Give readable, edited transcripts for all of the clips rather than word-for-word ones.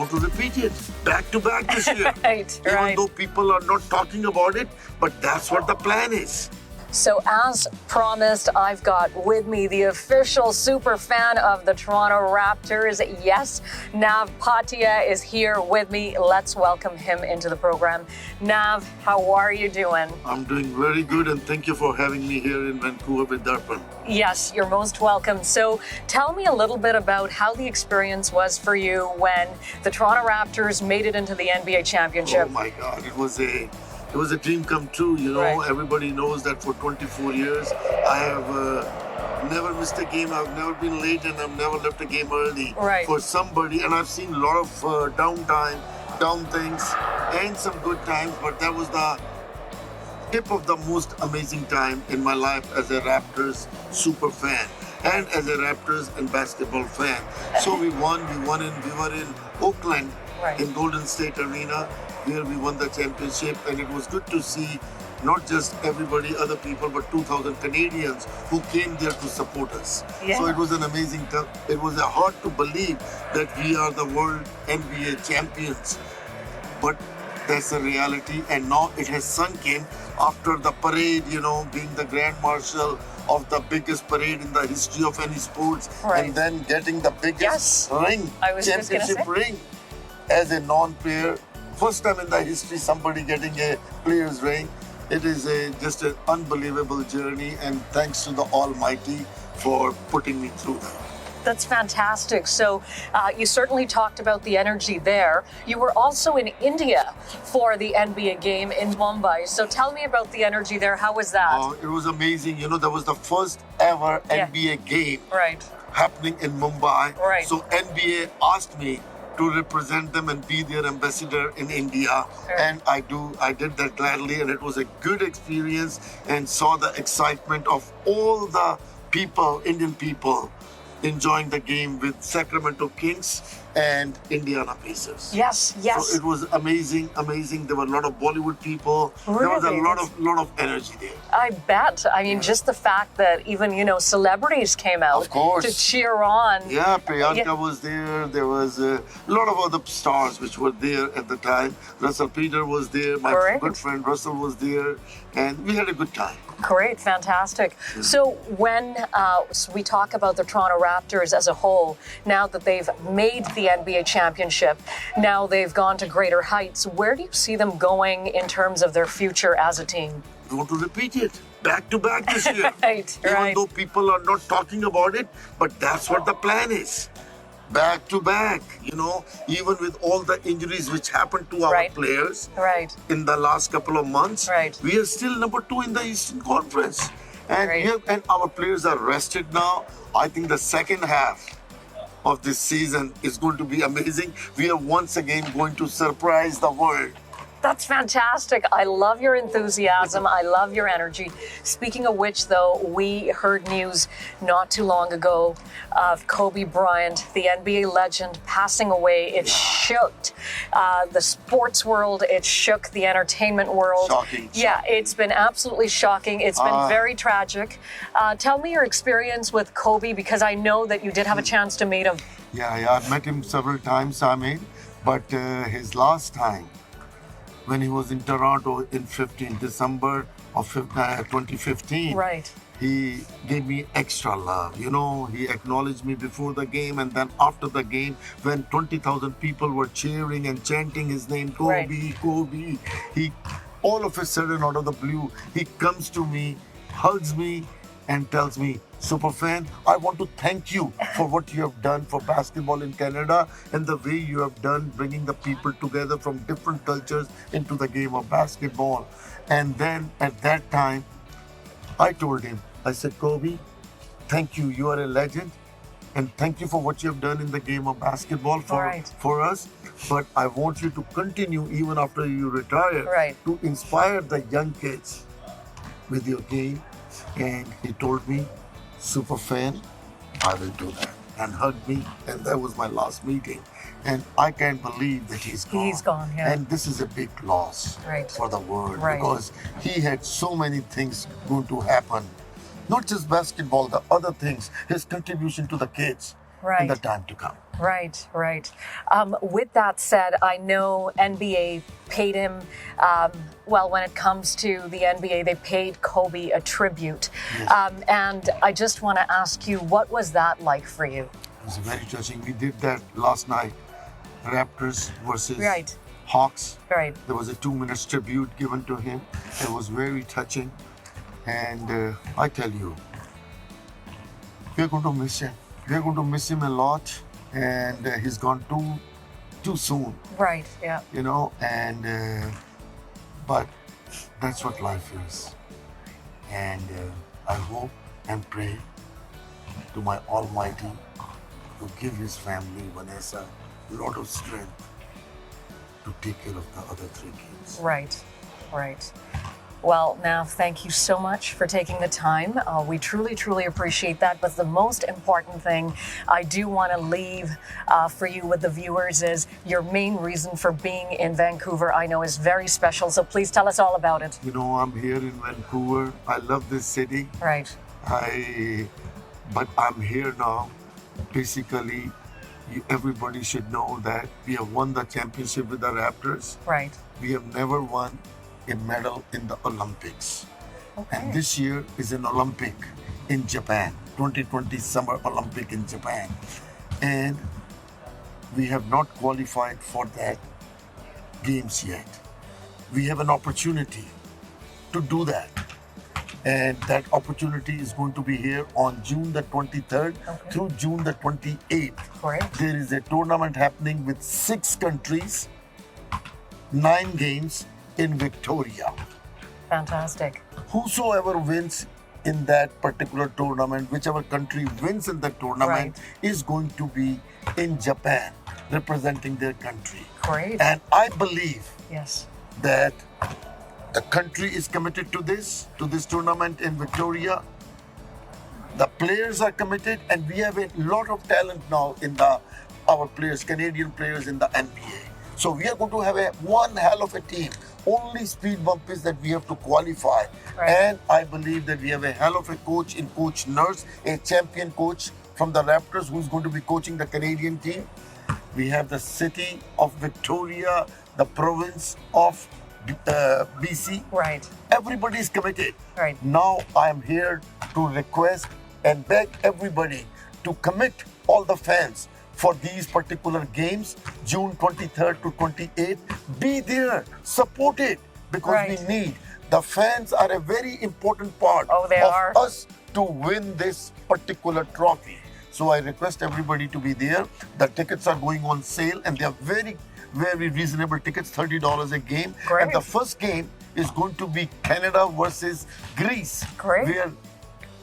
want to repeat it back to back this year. Right. Even though people are not talking about it, but that's what the plan is. So as promised, I've got with me the official super fan of the Toronto Raptors. Yes, Nav Bhatia is here with me. Let's welcome him into the program. Nav, how are you doing? I'm doing very good, and thank you for having me here in Vancouver with Darpan. Yes, you're most welcome. So tell me a little bit about how the experience was for you when the Toronto Raptors made it into the NBA championship. Oh my God, it was a dream come true, you know. Right. Everybody knows that for 24 years, I have never missed a game. I've never been late, and I've never left a game early for somebody. And I've seen a lot of down things, and some good times, but that was the tip of the most amazing time in my life as a Raptors super fan and as a Raptors and basketball fan. So we were in Oakland in Golden State Arena, where we won the championship, and it was good to see not just everybody, other people, but 2,000 Canadians who came there to support us. Yeah. So it was an amazing time. It was hard to believe that we are the world NBA champions, but that's the reality, and now it has sunk in after the parade, you know, being the Grand Marshal of the biggest parade in the history of any sports, and then getting the biggest championship ring as a non-player. First time in the history somebody getting a player's ring. It is just an unbelievable journey, and thanks to the Almighty for putting me through that. That's fantastic. So you certainly talked about the energy there. You were also in India for the NBA game in Mumbai. So tell me about the energy there. How was that? It was amazing. You know, that was the first ever NBA game happening in Mumbai. So NBA asked me to represent them and be their ambassador in India. And I did that gladly, and it was a good experience, and saw the excitement of all the people, Indian people, enjoying the game with Sacramento Kings and Indiana Pacers. Yes. So it was amazing. There were a lot of Bollywood people. Really? There was a lot of energy there. I bet. I mean, just the fact that even, you know, celebrities came out to cheer on. Yeah, Priyanka was there. There was a lot of other stars which were there at the time. Russell Peter was there. My good friend Russell was there. And we had a good time. Great, fantastic. So when we talk about the Toronto Raptors as a whole, now that they've made the NBA championship, now they've gone to greater heights, where do you see them going in terms of their future as a team? I want to repeat it back to back this year. Even though people are not talking about it, but that's what the plan is. Back to back, you know, even with all the injuries which happened to our players in the last couple of months, we are still number 2 in the Eastern Conference. And, and our players are rested now. I think the second half of this season is going to be amazing. We are once again going to surprise the world. That's fantastic. I love your enthusiasm. I love your energy. Speaking of which, though, we heard news not too long ago of Kobe Bryant, the NBA legend, passing away. It shook the sports world. It shook the entertainment world. Shocking. Yeah, it's been absolutely shocking. It's been very tragic. Tell me your experience with Kobe, because I know that you did have a chance to meet him. Yeah, I've met him several times, but his last time, when he was in Toronto in December of 2015, he gave me extra love. You know, he acknowledged me before the game, and then after the game, when 20,000 people were cheering and chanting his name, Kobe, Kobe, he all of a sudden, out of the blue, he comes to me, hugs me, and tells me, Superfan, I want to thank you for what you have done for basketball in Canada, and the way you have done bringing the people together from different cultures into the game of basketball. And then at that time, I told him, I said, Kobe, thank you. You are a legend. And thank you for what you have done in the game of basketball for us. But I want you to continue even after you retire to inspire the young kids with your game. And he told me, Superfan, I will do that. And hugged me. And that was my last meeting. And I can't believe that he's gone. He's gone, yeah. And this is a big loss for the world because he had so many things going to happen. Not just basketball, the other things, his contribution to the kids. in the time to come. Right, right. With that said, I know NBA paid him, well, when it comes to the NBA, they paid Kobe a tribute. Yes. And I just want to ask you, what was that like for you? It was very touching. We did that last night. Raptors versus Right. Hawks. Right. There was a 2-minute tribute given to him. It was very touching. And I tell you, we're going to miss him. We're going to miss him a lot. And he's gone too soon. Right, yeah. You know, and but that's what life is. And I hope and pray to my Almighty to give his family, Vanessa, a lot of strength to take care of the other 3 kids. Right, right. Well, Nav, thank you so much for taking the time. We truly, truly appreciate that. But the most important thing I do want to leave for you with the viewers is your main reason for being in Vancouver, I know, is very special. So please tell us all about it. You know, I'm here in Vancouver. I love this city. Right. But I'm here now. Basically, everybody should know that we have won the championship with the Raptors. Right. We have never won a medal in the Olympics. Okay. And this year is an Olympic in Japan, 2020 Summer Olympic in Japan. And we have not qualified for that games yet. We have an opportunity to do that. And that opportunity is going to be here on June the 23rd through June the 28th. Great. There is a tournament happening with 6 countries, 9 games in Victoria. Fantastic. Whosoever wins in that particular tournament, whichever country wins in the tournament, is going to be in Japan representing their country. Great. And I believe Yes. that the country is committed to this tournament in Victoria. The players are committed, and we have a lot of talent now in our players, Canadian players in the NBA. So we are going to have one hell of a team. Only speed bump is that we have to qualify. Right. And I believe that we have a hell of a coach in Coach Nurse, a champion coach from the Raptors who's going to be coaching the Canadian team. We have the city of Victoria, the province of BC. Right. Everybody is committed. Right. Now I am here to request and beg everybody to commit all the fans for these particular games, June 23rd to 28th. Be there, support it, because we need. The fans are a very important part of us to win this particular trophy. So I request everybody to be there. The tickets are going on sale, and they are very, very reasonable tickets, $30 a game. Great. And the first game is going to be Canada versus Greece. Great. Where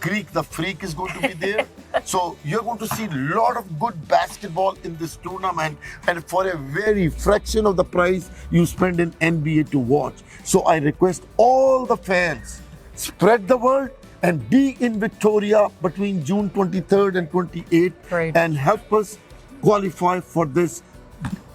Greek the Freak is going to be there. So you're going to see a lot of good basketball in this tournament, and for a very fraction of the price you spend in NBA to watch. So I request all the fans, spread the word and be in Victoria between June 23rd and 28th and help us qualify for this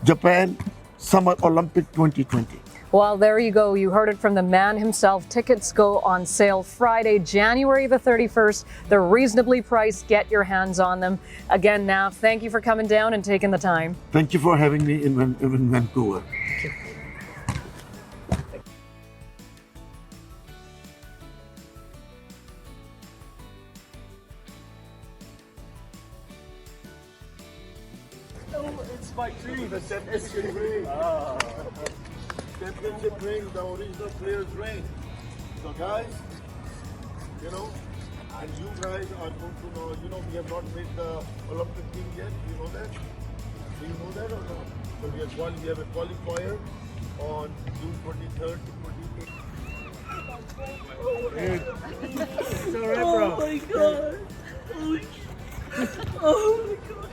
Japan Summer Olympic 2020. Well, there you go. You heard it from the man himself. Tickets go on sale Friday, January the 31st. They're reasonably priced. Get your hands on them. Again, Nav, thank you for coming down and taking the time. Thank you for having me in Vancouver. Thank you. Oh, it's my dream, the championship ring. Championship ring, the original player's ring. So guys, you know, and you guys are going to know, you know, we have not made the Olympic team yet. You know that? Do you know that or not? So we have a qualifier on June 23rd to 28th. It's alright, bro. Oh my god. Oh my god.